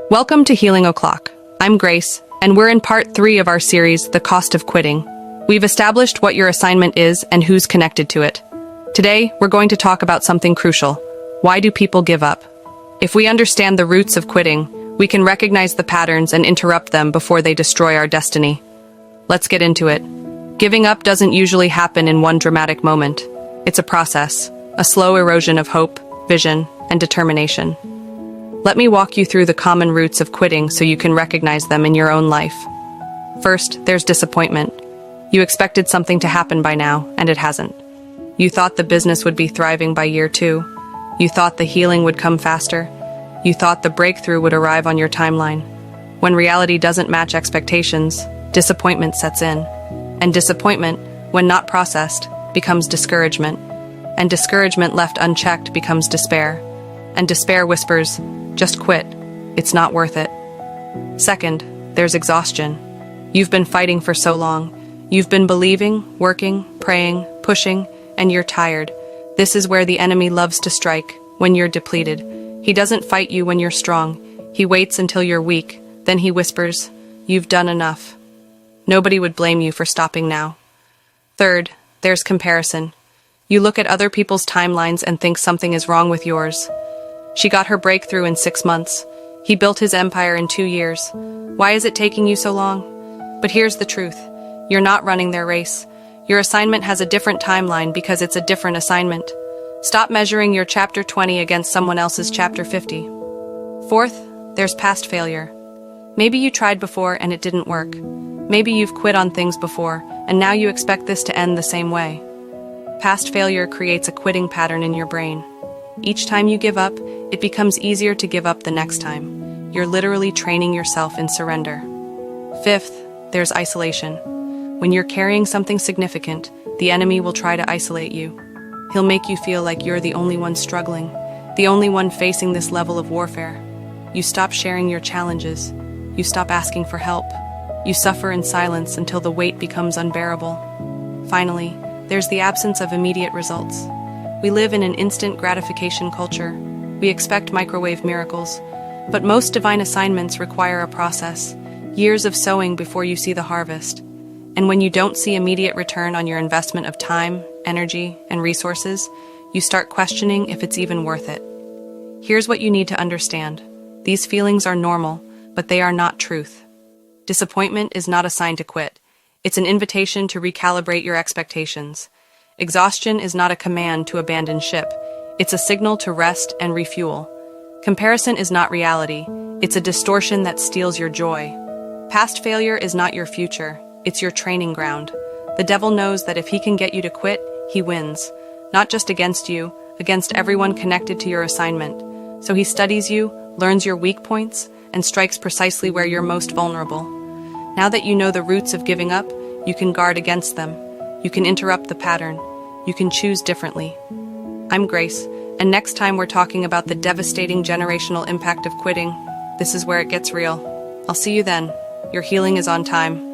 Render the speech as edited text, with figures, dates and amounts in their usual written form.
Welcome to Healing O'Clock. I'm Grace, and we're in part 3 of our series, The Cost of Quitting. We've established what your assignment is and who's connected to it. Today, we're going to talk about something crucial. Why do people give up? If we understand the roots of quitting, we can recognize the patterns and interrupt them before they destroy our destiny. Let's get into it. Giving up doesn't usually happen in one dramatic moment. It's a process, a slow erosion of hope, vision, and determination. Let me walk you through the common roots of quitting so you can recognize them in your own life. First, there's disappointment. You expected something to happen by now, and it hasn't. You thought the business would be thriving by year 2. You thought the healing would come faster. You thought the breakthrough would arrive on your timeline. When reality doesn't match expectations, disappointment sets in. And disappointment, when not processed, becomes discouragement. And discouragement left unchecked becomes despair. And despair whispers, "Just quit. It's not worth it." Second, there's exhaustion. You've been fighting for so long. You've been believing, working, praying, pushing, and you're tired. This is where the enemy loves to strike, when you're depleted. He doesn't fight you when you're strong. He waits until you're weak. Then he whispers, "You've done enough." Nobody would blame you for stopping now. Third, there's comparison. You look at other people's timelines and think something is wrong with yours. She got her breakthrough in 6 months. He built his empire in 2 years. Why is it taking you so long? But here's the truth. You're not running their race. Your assignment has a different timeline because it's a different assignment. Stop measuring your chapter 20 against someone else's chapter 50. Fourth, there's past failure. Maybe you tried before and it didn't work. Maybe you've quit on things before, and now you expect this to end the same way. Past failure creates a quitting pattern in your brain. Each time you give up, it becomes easier to give up the next time. You're literally training yourself in surrender. Fifth, there's isolation. When you're carrying something significant, the enemy will try to isolate you. He'll make you feel like you're the only one struggling, the only one facing this level of warfare. You stop sharing your challenges. You stop asking for help. You suffer in silence until the weight becomes unbearable. Finally, there's the absence of immediate results. We live in an instant gratification culture. We expect microwave miracles. But most divine assignments require a process, years of sowing before you see the harvest. And when you don't see immediate return on your investment of time, energy, and resources, you start questioning if it's even worth it. Here's what you need to understand. These feelings are normal, but they are not truth. Disappointment is not a sign to quit. It's an invitation to recalibrate your expectations. Exhaustion is not a command to abandon ship. It's a signal to rest and refuel. Comparison is not reality. It's a distortion that steals your joy. Past failure is not your future. It's your training ground. The devil knows that if he can get you to quit, he wins. Not just against you, against everyone connected to your assignment. So he studies you, learns your weak points, and strikes precisely where you're most vulnerable. Now that you know the roots of giving up, you can guard against them. You can interrupt the pattern. You can choose differently. I'm Grace, and next time we're talking about the devastating generational impact of quitting. This is where it gets real. I'll see you then. Your healing is on time.